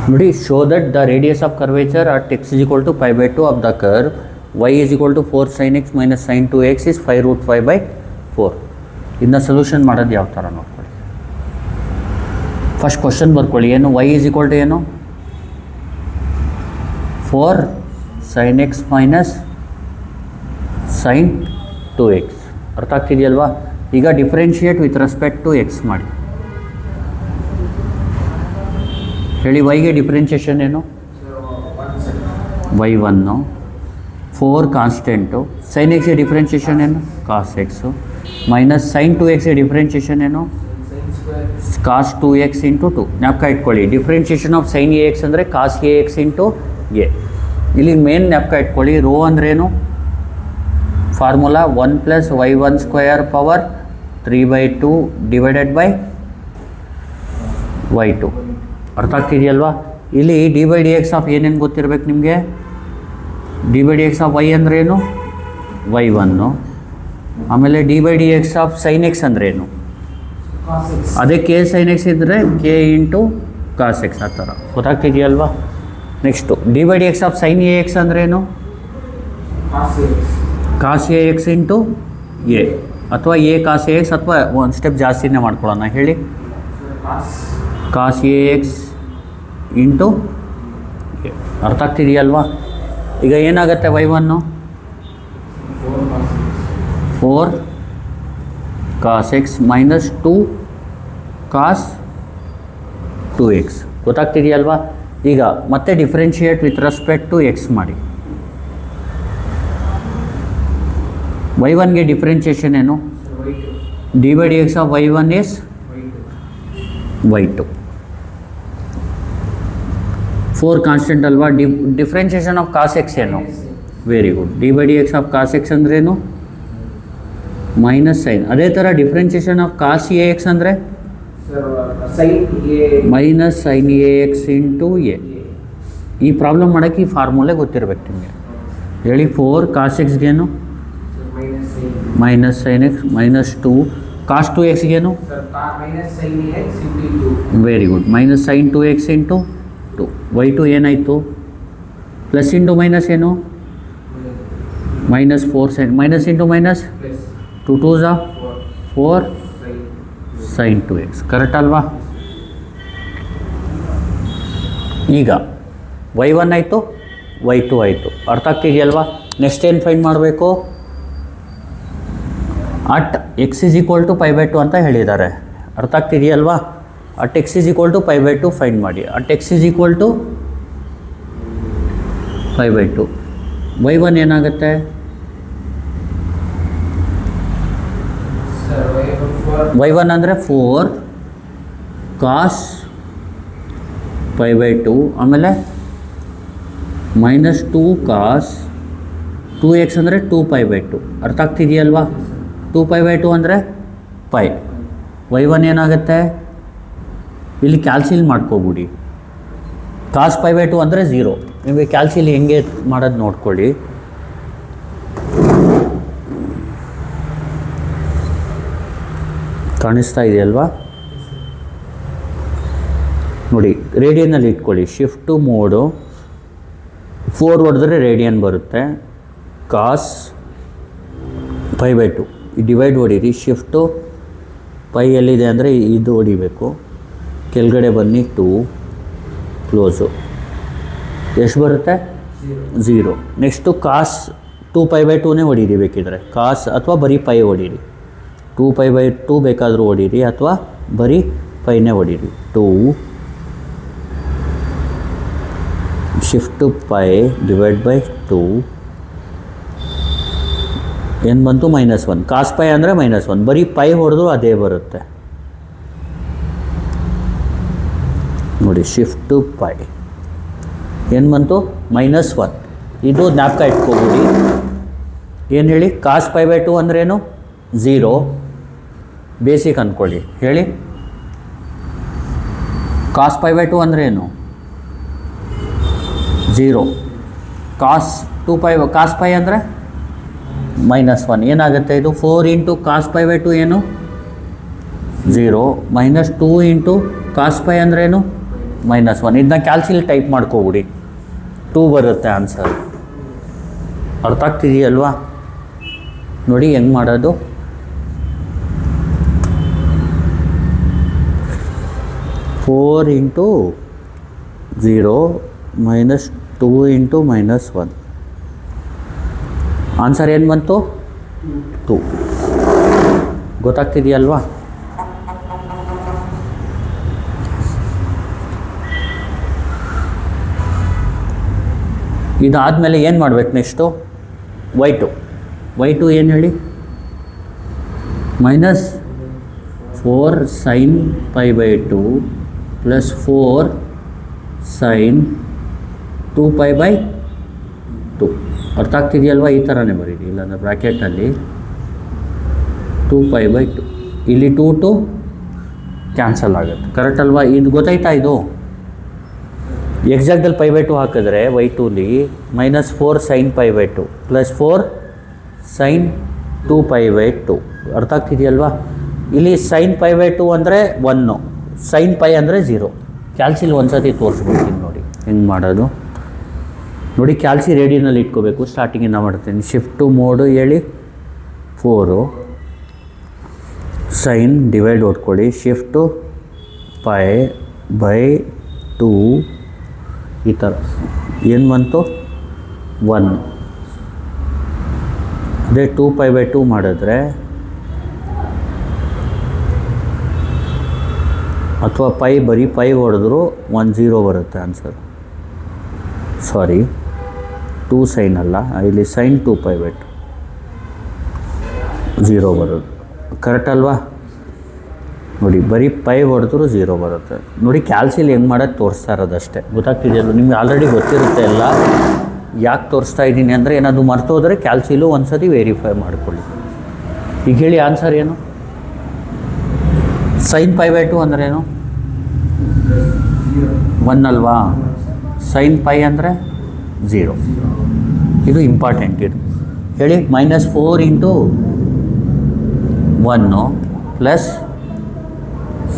ನೋಡಿ, show that the radius of curvature at x is equal to pi by 2 of the curve y is equal to 4 sin x minus sin 2x is 5 root 5 by 4. ಇದನ್ನ solution ಮಾಡೋದು ಯಾವ ಥರ ನೋಡ್ಕೊಳ್ಳಿ. First question ಬರ್ಕೊಳ್ಳಿ. ಏನು y is equal to ಏನು 4 sin x minus sin 2x. ಅರ್ಥ ಆಗ್ತಿದೆಯಲ್ವಾ? ಈಗ differentiate with respect to x ಮಾಡಿ. ಹೇಳಿ, ವೈಗೆ ಡಿಫ್ರೆನ್ಷಿಯೇಷನ್ ಏನು? y1 4 constant. ಸೈನ್ ಎಕ್ಸ್ಗೆ ಡಿಫ್ರೆನ್ಷಿಯೇಷನ್ ಏನು? ಕಾಸ್ ಎಕ್ಸು ಮೈನಸ್ ಸೈನ್ 2xಗೆ ಡಿಫ್ರೆನ್ಷಿಯೇಷನ್ ಏನು? Cos 2x into 2. ಜ್ಞಾಪಕ ಇಟ್ಕೊಳ್ಳಿ, differentiation of sine a x ಅಂದರೆ cos a x into a. ಇಲ್ಲಿ ಮೇನ್ ಜ್ಞಾಪಕ ಇಟ್ಕೊಳ್ಳಿ, ರೋ ಅಂದ್ರೇನು? Formula 1 + y1 square power 3/2 divided by y2. ಅರ್ಥ ಆಗ್ತಿದೆಯಲ್ವಾ? ಇಲ್ಲಿ d by d x of ಏನೇನು ಗೊತ್ತಿರಬೇಕು ನಿಮಗೆ? D by d x of y ಅಂದ್ರೇನು? y1. ಆಮೇಲೆ d by d x of sine x ಅಂದ್ರೇನು? ಅದೇ ಕೆ ಸೈನ್ ಎಕ್ಸ್ ಇದ್ದರೆ ಕೆ ಇಂಟು ಕಾಸ್ ಎಕ್ಸ್. ಆ ಥರ ಗೊತ್ತಾಗ್ತಿದೆಯಲ್ವಾ? Next d by d x of sine a x ಅಂದ್ರೇನು? Cos a x into a, ಅಥವಾ ಎ ಕಾಸ್ ಎ ಎಕ್ಸ್, ಅಥವಾ ಒಂದು ಸ್ಟೆಪ್ ಜಾಸ್ತಿನೇ ಮಾಡ್ಕೊಳ್ಳೋಣ. ಹೇಳಿ, cos a x into a. ಅರ್ಥ ಆಗ್ತಿದೆಯಲ್ವಾ? ಈಗ ಏನಾಗುತ್ತೆ? y1 4 ಕಾಸ್ ಎಕ್ಸ್ ಮೈನಸ್ 2 ಕಾಸ್ 2x. ಗೊತ್ತಾಗ್ತಿದೆಯಲ್ವಾ? ಈಗ ಮತ್ತೆ differentiate with respect to x ಮಾಡಿ. y1ಗೆ ಡಿಫ್ರೆನ್ಷಿಯೇಷನ್ ಏನು? D by d x of y1 is y2. 4 constant ಅಲ್ವಾ? ಡಿಫ್ರೆನ್ಷಿಯೇಷನ್ ಆಫ್ ಕಾಸ್ ಎಕ್ಸ್ ಏನು? Very good. D by d x of cos x ಅಂದ್ರೇನು? Minus sine. ಅದೇ ಥರ differentiation of cos a x ಅಂದರೆ minus sine a x into a. ಈ problem ಮಾಡೋಕ್ಕೆ ಈ formulae ಗೊತ್ತಿರಬೇಕು ನಿಮಗೆ. ಹೇಳಿ, 4 ಕಾಸ್ ಎಕ್ಸ್ಗೇನು? Minus sine x minus 2 cos 2xಗೇನು? Very good. Minus sine 2x into 2. y2 ಏನಾಯಿತು? ಪ್ಲಸ್ ಇಂಟು ಮೈನಸ್ ಏನು? Minus 4 sine. Minus into minus 2 2s 4 sine 2x. Correct ಅಲ್ವಾ? ಈಗ y1 ಆಯಿತು, y2 ಆಯಿತು. ಅರ್ಥ ಆಗ್ತಿದೆಯಲ್ವಾ? ನೆಕ್ಸ್ಟ್ ಏನು ಫೈಂಡ್ ಮಾಡಬೇಕು? At x is equal to pi by 2 ಅಂತ ಹೇಳಿದ್ದಾರೆ. ಅರ್ಥ ಆಗ್ತಿದೆಯಲ್ವಾ? At x is equal to pi by 2 find ಮಾಡಿ. At x is equal to pi by 2. y1 ಏನಾಗುತ್ತೆ? y1 ಅಂದರೆ 4 ಕಾಸ್ pi by 2, ಆಮೇಲೆ ಮೈನಸ್ 2 ಕಾಸ್ 2x ಅಂದರೆ 2 pi by 2. ಅರ್ಥ ಆಗ್ತಿದೆಯಲ್ವಾ? 2 pi by 2 ಅಂದರೆ ಪೈ. y1 ಏನಾಗುತ್ತೆ? ಇಲ್ಲಿ ಕ್ಯಾಲ್ಸಿಲ್ ಮಾಡ್ಕೋಬಿಡಿ. ಕಾಸ್ pi by 2 ಅಂದರೆ 0. ನಿಮಗೆ ಕ್ಯಾಲ್ಸಿಲ್ ಹೆಂಗೆ ಮಾಡೋದು ನೋಡ್ಕೊಳ್ಳಿ. ಕಾಣಿಸ್ತಾ ಇದೆಯಲ್ವಾ? ನೋಡಿ, ರೇಡಿಯನಲ್ಲಿ ಇಟ್ಕೊಳ್ಳಿ. ಶಿಫ್ಟು ಮೋಡು 4 ಹೊಡೆದ್ರೆ ರೇಡಿಯನ್ ಬರುತ್ತೆ. ಕಾಸ್ pi by 2 ಈ ಡಿವೈಡ್ ಹೊಡೀರಿ. ಶಿಫ್ಟು ಪೈ ಎಲ್ಲಿದೆ ಅಂದರೆ ಇದು ಹೊಡಿಬೇಕು. ಕೆಳಗಡೆ ಬನ್ನಿ, 2 ಕ್ಲೋಸು. ಎಷ್ಟು ಬರುತ್ತೆ? 0. ನೆಕ್ಸ್ಟು ಕಾಸ್ 2 pi by 2ನೇ ಹೊಡೀರಿ ಬೇಕಿದ್ರೆ. ಕಾಸ್ ಅಥವಾ ಬರೀ ಪೈ ಹೊಡೀರಿ. 2 pi by 2 ಬೇಕಾದರೂ ಹೊಡೀರಿ, ಅಥವಾ ಬರೀ ಪೈನೇ ಹೊಡೀರಿ. 2 ಶಿಫ್ಟು ಪೈ ಡಿವೈಡ್ ಬೈ 2 ಏನು ಬಂತು? -1. ಕಾಸ್ ಪೈ ಅಂದರೆ -1. ಬರೀ ಪೈ ಹೊಡೆದ್ರು ಅದೇ ಬರುತ್ತೆ ನೋಡಿ. ಶಿಫ್ಟು ಪೈ ಏನು ಬಂತು? -1. ಇದು ಜ್ಞಾಪಕ ಇಟ್ಕೋಬಿಡಿ. ಏನು ಹೇಳಿ? ಕಾಸ್ pi by 2 ಅಂದ್ರೇನು? 0. ಬೇಸಿಕ್ ಅಂದ್ಕೊಳ್ಳಿ. ಹೇಳಿ, ಕಾಸ್ pi by 2 ಅಂದ್ರೇನು? 0. ಕಾಸ್ 2 pi ಕಾಸ್ ಪೈ ಅಂದರೆ -1. ಏನಾಗುತ್ತೆ ಇದು? 4 ಇಂಟು ಕಾಸ್ pi by 2 ಏನು? 0. -2 ಇಂಟು ಕಾಸ್ ಪೈ ಅಂದ್ರೇನು? -1. ಇದನ್ನ ಕ್ಯಾಲ್ಸಿಲಿ ಟೈಪ್ ಮಾಡ್ಕೊಬಿಡಿ, 2 ಬರುತ್ತೆ ಆನ್ಸರ್. ಅರ್ಥ ಆಗ್ತಿದೆಯಲ್ವಾ? ನೋಡಿ ಹೆಂಗೆ ಮಾಡೋದು. -4 × 0 - 2 × -1. ಆನ್ಸರ್ ಏನು ಬಂತು? 2. ಗೊತ್ತಾಗ್ತಿದೆಯಲ್ವಾ? ಇದಾದಮೇಲೆ ಏನು ಮಾಡ್ಬೇಕು ನೆಕ್ಸ್ಟು? y2 ಏನು ಹೇಳಿ? -4 sin π/2 + 4 sin 2π/2. ಅರ್ಥ ಆಗ್ತಿದೆಯಲ್ವಾ? ಈ ಥರನೇ ಬರೀರಿ, ಇಲ್ಲಾಂದರೆ ಬ್ರ್ಯಾಕೆಟಲ್ಲಿ 2π/2. ಇಲ್ಲಿ 2 ಕ್ಯಾನ್ಸಲ್ ಆಗುತ್ತೆ. ಕರೆಕ್ಟ್ ಅಲ್ವಾ? ಇದು ಗೊತ್ತಾಯ್ತಾ? ಇದು ಎಕ್ಸಾಕ್ಟಲ್ಲಿ π/2 ಹಾಕಿದ್ರೆ y2ಲಿ -4 sin π/2 + 4 sin 2π/2. ಅರ್ಥ ಆಗ್ತಿದೆಯಲ್ವಾ? ಇಲ್ಲಿ sin π/2 ಅಂದರೆ 1, sin π ಅಂದರೆ 0. ಕ್ಯಾಲ್ಸಿಲಿ ಒಂದು ಸತಿ ತೋರಿಸ್ಬಿಡ್ತೀನಿ ನೋಡಿ ಹೆಂಗೆ ಮಾಡೋದು. ನೋಡಿ, ಕ್ಯಾಲ್ಸಿ ರೇಡಿಯನಲ್ಲಿ ಇಟ್ಕೋಬೇಕು. ಸ್ಟಾರ್ಟಿಂಗಿಂದ ಮಾಡ್ತೀನಿ. ಶಿಫ್ಟು ಮೋಡು ಹೇಳಿ. 4 ಸೈನ್ ಡಿವೈಡ್ ಹೊಡ್ಕೊಳ್ಳಿ. ಶಿಫ್ಟು π/2 ಈ ಥರ ಏನು ಬಂತು? 1. ಅದೇ 2π/2 ಮಾಡಿದ್ರೆ, ಅಥವಾ ಬರೀ ಪೈ ಹೊಡೆದ್ರು 1 0 ಬರುತ್ತೆ ಆನ್ಸರ್. ಸಾರಿ, 2 ಸೈನ್ ಅಲ್ಲ, ಇಲ್ಲಿ ಸೈನ್ 2π/2 0 ಬರೋದು. ಕರೆಕ್ಟ್ ಅಲ್ವಾ? ನೋಡಿ, ಬರೀ ಪೈ ಹೊಡೆದ್ರು 0 ಬರುತ್ತೆ. ನೋಡಿ, ಕ್ಯಾಲ್ಸಿಲಿ ಹೆಂಗೆ ಮಾಡೋದು ತೋರಿಸ್ತಾ ಇರೋದಷ್ಟೇ. ಗೊತ್ತಾಗ್ತಿದೆಯಲ್ಲ? ನಿಮ್ಗೆ ಆಲ್ರೆಡಿ ಗೊತ್ತಿರುತ್ತೆ ಎಲ್ಲ. ಯಾಕೆ ತೋರಿಸ್ತಾ ಇದ್ದೀನಿ ಅಂದರೆ, ಏನಾದರೂ ಮರ್ತೋದ್ರೆ ಕ್ಯಾಲ್ಸಿಲು ಒಂದು ಸತಿ ವೆರಿಫೈ ಮಾಡ್ಕೊಳ್ಳಿ. ಈಗ ಹೇಳಿ ಆನ್ಸರ್ ಏನು? ಸೈನ್ π/2 ಅಂದ್ರೇನು? 1 ಅಲ್ವಾ? ಸೈನ್ ಪೈ ಅಂದರೆ 0. ಇದು ಇಂಪಾರ್ಟೆಂಟ್. ಇದು ಹೇಳಿ. -4 × 1 +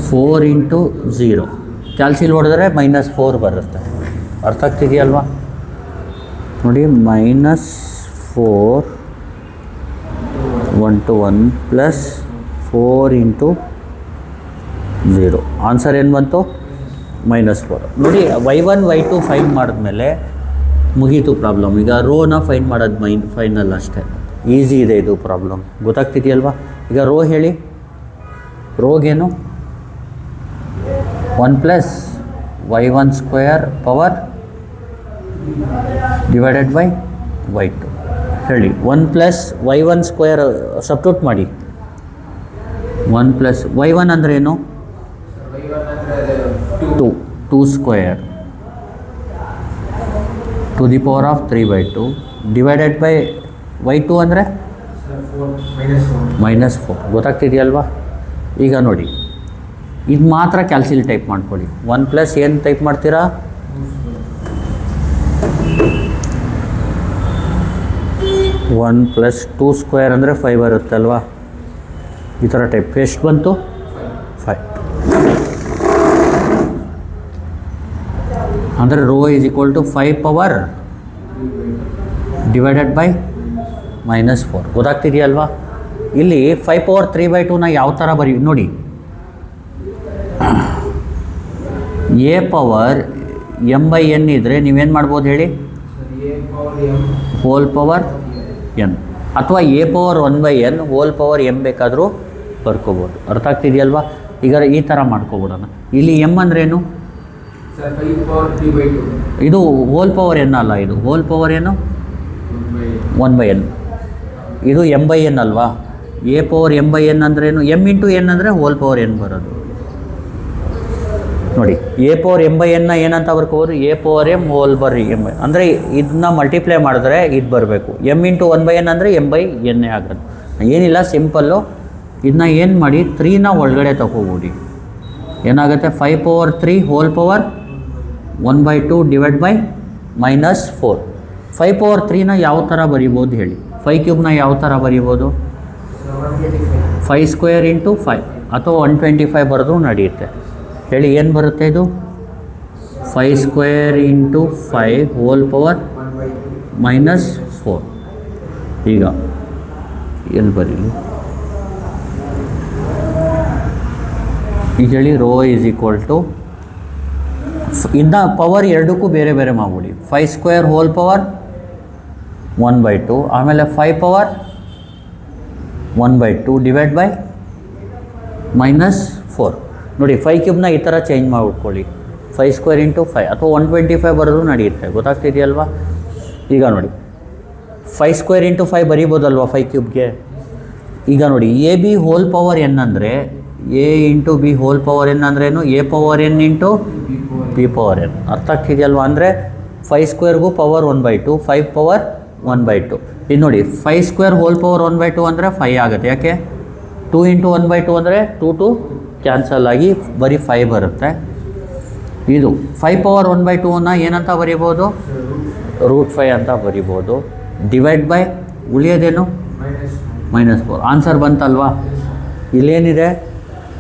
4 × 0. ಕ್ಯಾಲ್ಸಿಲ್ ಹೊಡೆದ್ರೆ -4 ಬರುತ್ತೆ. ಅರ್ಥ ಆಗ್ತಿದೆಯಲ್ವಾ? ನೋಡಿ, -4 1 to 1 + 4 × 0. ಆನ್ಸರ್ ಏನು ಬಂತು? -4. ನೋಡಿ, y1 y2 ಫೈನ್ ಮಾಡಿದ್ಮೇಲೆ ಮುಗೀತು ಪ್ರಾಬ್ಲಮ್. ಈಗ ರೋನ ಫೈನ್ ಮಾಡೋದು ಫೈನಲ್ ಅಷ್ಟೇ. ಈಸಿ ಇದೆ ಇದು ಪ್ರಾಬ್ಲಮ್. ಗೊತ್ತಾಗ್ತಿದೆಯಲ್ವಾ? ಈಗ ರೋ ಹೇಳಿ. ರೋಗೇನು? 1 + y1² power divided by y2. ಹೇಳಿ. 1 + y1² ಸಬ್ಸ್ಟಿಟ್ಯೂಟ್ ಮಾಡಿ. 1 + y1 ಅಂದರೆ ಏನು? 2² to the power of 3/2 divided by y2 ಅಂದರೆ -4. ಗೊತ್ತಾಗ್ತಿದೆಯಲ್ವಾ? ಈಗ ನೋಡಿ, ಇದು ಮಾತ್ರ ಕ್ಯಾಲ್ಸಿಲ್ ಟೈಪ್ ಮಾಡ್ಕೊಳ್ಳಿ. 1 + ಏನು ಟೈಪ್ ಮಾಡ್ತೀರಾ? 1 + 2² ಅಂದರೆ 5 ಬರುತ್ತಲ್ವಾ? ಈ ಥರ ಟೈಪ್. ಎಷ್ಟು ಬಂತು? 5. ಅಂದರೆ rho is equal to 5 power divided by -4. ಗೊತ್ತಾಗ್ತಿದೆಯಲ್ವಾ? ಇಲ್ಲಿ 5 ಪವರ್ 3/2ನ ಯಾವ ಥರ ಬರೀ ನೋಡಿ. a ಪವರ್ m/n ಇದ್ದರೆ ನೀವೇನು ಮಾಡ್ಬೋದು ಹೇಳಿ? ಹೋಲ್ ಪವರ್ n, ಅಥವಾ a power 1/n whole power m ಬೇಕಾದರೂ ಬರ್ಕೋಬೋದು. ಅರ್ಥ ಆಗ್ತಿದೆಯಲ್ವಾ? ಈಗ ಈ ಥರ ಮಾಡ್ಕೊಬಿಡೋಣ. ಇಲ್ಲಿ m ಅಂದ್ರೇನು? ಇದು ಹೋಲ್ ಪವರ್ n ಅಲ್ಲ, ಇದು ಹೋಲ್ ಪವರ್ ಏನು? 1/n. ಇದು m/n ಅಲ್ವಾ? a ಪವರ್ m/n ಅಂದ್ರೇನು? m × n ಅಂದರೆ ಹೋಲ್ ಪವರ್ n ಬರೋದು. ನೋಡಿ, a ಪವರ್ m/n ಏನಂತ ಬರ್ಕೋಬೋದು? a ಪವರ್ m ಹೋಲ್ ಬರ್ m. ಅಂದರೆ ಇದನ್ನ ಮಲ್ಟಿಪ್ಲೈ ಮಾಡಿದ್ರೆ ಇದು ಬರಬೇಕು. m × 1/n ಅಂದರೆ m/n ಆಗೋದು. ಏನಿಲ್ಲ, ಸಿಂಪಲ್ಲು. ಇದನ್ನ ಏನು ಮಾಡಿ, 3ನ ಒಳಗಡೆ ತಗೋಬೋದು. ಏನಾಗುತ್ತೆ? 5 power 3 whole power 1/2 divide by -4. 5 ಪವರ್ 3ನ ಯಾವ ಥರ ಬರಿಬೋದು ಹೇಳಿ? 5³ ಯಾವ ಥರ ಬರಿಬೋದು? 5² × 5 ಅಥವಾ 125 ಬರೆದ್ರೂ ನಡೆಯುತ್ತೆ. ಹೇಳಿ, ಏನು ಬರುತ್ತೆ ಇದು? 5 ಸ್ಕ್ವೇರ್ ಇಂಟು 5 ಹೋಲ್ ಪವರ್ -4. ಈಗ ಎಲ್ಲಿ ಬರೀಲಿ, ಈಗ ಹೇಳಿ ರೋ ಈಸ್ ಈಕ್ವಲ್ ಟು ಇನ್ನು ಪವರ್ ಎರಡಕ್ಕೂ ಬೇರೆ ಬೇರೆ ಮಾಡ್ಬಿಡಿ. 5 ಸ್ಕ್ವೇರ್ ಹೋಲ್ ಪವರ್ 1/2, ಆಮೇಲೆ 5 ಪವರ್ 1/2 ಡಿವೈಡ್ ಬೈ -4. ನೋಡಿ 5 ಕ್ಯೂಬ್ನ ಈ ಥರ ಚೇಂಜ್ ಮಾಡಿಬಿಟ್ಕೊಳ್ಳಿ, 5 ಸ್ಕ್ವೇರ್ ಇಂಟು 5 ಅಥವಾ 125 ಬರೋದು ನಡೆಯುತ್ತೆ, ಗೊತ್ತಾಗ್ತಿದೆಯಲ್ವಾ? ಈಗ ನೋಡಿ 5 ಸ್ಕ್ವೇರ್ ಇಂಟು 5 ಬರೀಬೋದಲ್ವ 5 ಕ್ಯೂಬ್ಗೆ. ಈಗ ನೋಡಿ a b whole power n ಅಂದರೆ a into b whole power n ಅಂದ್ರೇನು, a power n into b power n. ಅರ್ಥ ಆಗ್ತಿದೆಯಲ್ವಾ? ಅಂದರೆ 5 ಸ್ಕ್ವೇರ್ಗೂ ಪವರ್ 1/2, 5 ಪವರ್ 1/2. ಇದು ನೋಡಿ 5 ಸ್ಕ್ವೇರ್ ಹೋಲ್ ಪವರ್ 1/2 ಅಂದರೆ 5 ಆಗುತ್ತೆ. ಯಾಕೆ? 2 ಇಂಟು 1/2 ಅಂದರೆ 2 ಕ್ಯಾನ್ಸಲ್ ಆಗಿ ಬರೀ 5 ಬರುತ್ತೆ. ಇದು 5 ಪವರ್ 1/2ನ ಏನಂತ ಬರೀಬೋದು, √5 ಅಂತ ಬರಿಬೋದು. ಡಿವೈಡ್ ಬೈ ಉಳಿಯೋದೇನು -4. ಆನ್ಸರ್ ಬಂತಲ್ವಾ? ಇಲ್ಲೇನಿದೆ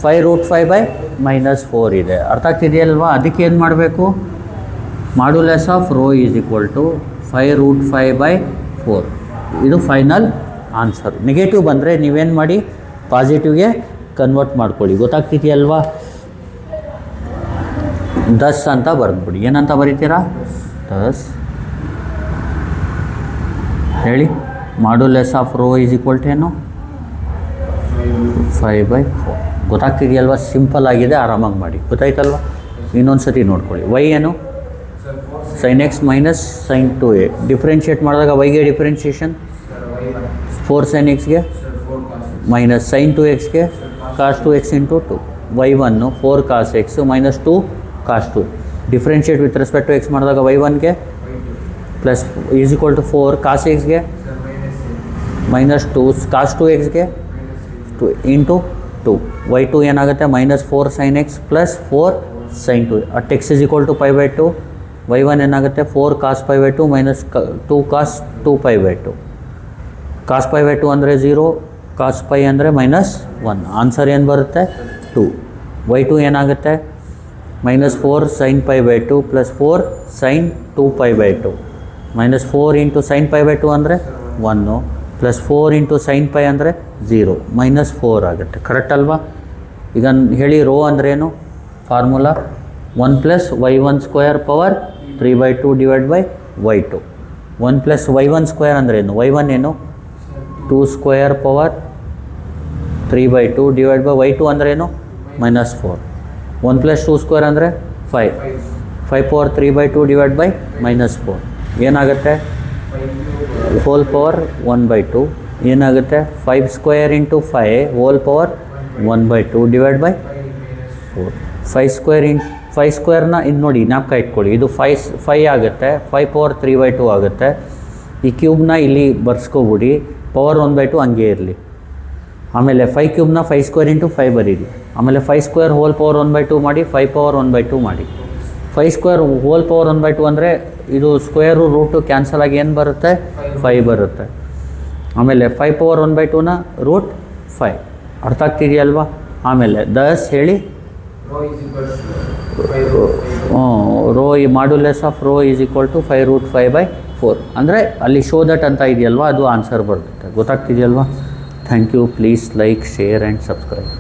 5√5/-4 ಇದೆ. ಅರ್ಥ ಆಗ್ತಿದೆಯಲ್ವಾ? ಅದಕ್ಕೆ ಏನು ಮಾಡಬೇಕು, modulus of rho is equal to 5√5/4. ಇದು ಫೈನಲ್ ಆನ್ಸರ್. ನೆಗೆಟಿವ್ ಬಂದರೆ ನೀವೇನು ಮಾಡಿ, ಪಾಸಿಟಿವ್ಗೆ ಕನ್ವರ್ಟ್ ಮಾಡ್ಕೊಳ್ಳಿ. ಗೊತ್ತಾಗ್ತಿದೆಯಲ್ವಾ? 10 ಅಂತ ಬರೆದ್ಬಿಡಿ. ಏನಂತ ಬರೀತೀರಾ? 10 ಹೇಳಿ. Modulus of rho is equal to ಏನು, 5/4. ಗೊತ್ತಾಗ್ತಿದೆಯಲ್ವಾ? ಸಿಂಪಲ್ ಆಗಿದೆ, ಆರಾಮಾಗಿ ಮಾಡಿ. ಗೊತ್ತಾಯ್ತಲ್ವ? ಇನ್ನೊಂದು ಸತಿ ನೋಡ್ಕೊಳ್ಳಿ. ವೈ ಏನು, sin x minus sin 2a. Differentiate ಮಾಡಿದಾಗ ವೈಗೆ ಡಿಫ್ರೆನ್ಷಿಯೇಷನ್ 4 sin xಗೆ ಮೈನಸ್ sin 2xಗೆ cos 2x into 2. y1 4 cos x minus 2 cos 2. Differentiate with respect to x ಮಾಡಿದಾಗ y1ಗೆ plus is equal to 4 cos xಗೆ ಮೈನಸ್ 2 cos 2xಗೆ 2 into 2. y2 ಏನಾಗುತ್ತೆ, -4 sin x plus 4 sin 2. At x is equal to π/2. y1 ಏನಾಗುತ್ತೆ, 4 cos π/2 minus 2 cos 2π/2. cos π/2 ಅಂದರೆ 0, cos π ಅಂದರೆ -1. Answer ಏನು ಬರುತ್ತೆ, 2. y2 ಏನಾಗುತ್ತೆ, -4 sin π/2 plus 4 sin 2π/2. -4 into sin π/2 ಅಂದರೆ 1 ಪ್ಲಸ್ 4 ಇಂಟು sin π ಅಂದರೆ 0, -4 ಆಗುತ್ತೆ. ಕರೆಕ್ಟ್ ಅಲ್ವಾ? ಈಗ ಹೇಳಿ ರೋ ಅಂದ್ರೇನು, formula 1 plus y1 square power 3/2 divide by y2. 1 plus y1 square ಅಂದ್ರೇನು, y1 ಏನು 2 square power 3/2 divide by y2 ಅಂದ್ರೇನು -4. 1 ಪ್ಲಸ್ 2 ಸ್ಕ್ವೇರ್ ಅಂದರೆ 5. 5 ಪವರ್ 3/2 ಡಿವೈಡ್ ಬೈ -4 ಏನಾಗುತ್ತೆ, ಹೋಲ್ ಪವರ್ 1/2 ಏನಾಗುತ್ತೆ, 5 square into 5 hole power 1/2 divide by 4. 5 ಸ್ಕ್ವೇರ್ನ ಇದು ನೋಡಿ ಜ್ಞಾಪಕ ಇಟ್ಕೊಳ್ಳಿ, ಇದು 5 ಆಗುತ್ತೆ. 5 ಪವರ್ 3/2 ಆಗುತ್ತೆ. ಈ ಕ್ಯೂಬ್ನ ಇಲ್ಲಿ ಬರ್ಸ್ಕೊಬಿಡಿ, ಪವರ್ 1/2 ಹಂಗೆ ಇರಲಿ. ಆಮೇಲೆ 5 ಕ್ಯೂಬ್ನ 5 ಸ್ಕ್ವೇರ್ ಇಂಟು 5 ಬರೀರಿ. ಆಮೇಲೆ 5 ಸ್ಕ್ವೇರ್ ಹೋಲ್ ಪವರ್ 1/2 ಮಾಡಿ, 5 ಪವರ್ 1/2 ಮಾಡಿ. 5 ಸ್ಕ್ವೇರ್ ಹೋಲ್ ಪವರ್ 1/2 ಅಂದರೆ ಇದು ಸ್ಕ್ವೇರು ರೂಟು ಕ್ಯಾನ್ಸಲ್ ಆಗಿ ಏನು ಬರುತ್ತೆ, 5 ಬರುತ್ತೆ. ಆಮೇಲೆ 5 ಪವರ್ 1/2ನ √5. ಅರ್ಥ ಆಗ್ತಿದೆಯಲ್ವಾ? ಆಮೇಲೆ 10 ಹೇಳಿ, ರೋ ಈ modulus of rho is equal to 5√5/4. ಅಂದರೆ ಅಲ್ಲಿ ಶೋ ದಟ್ ಅಂತ ಇದೆಯಲ್ವಾ, ಅದು ಆನ್ಸರ್ ಬರುತ್ತೆ. ಗೊತ್ತಾಗ್ತಿದೆಯಲ್ವಾ? Thank you. Please like, share and subscribe.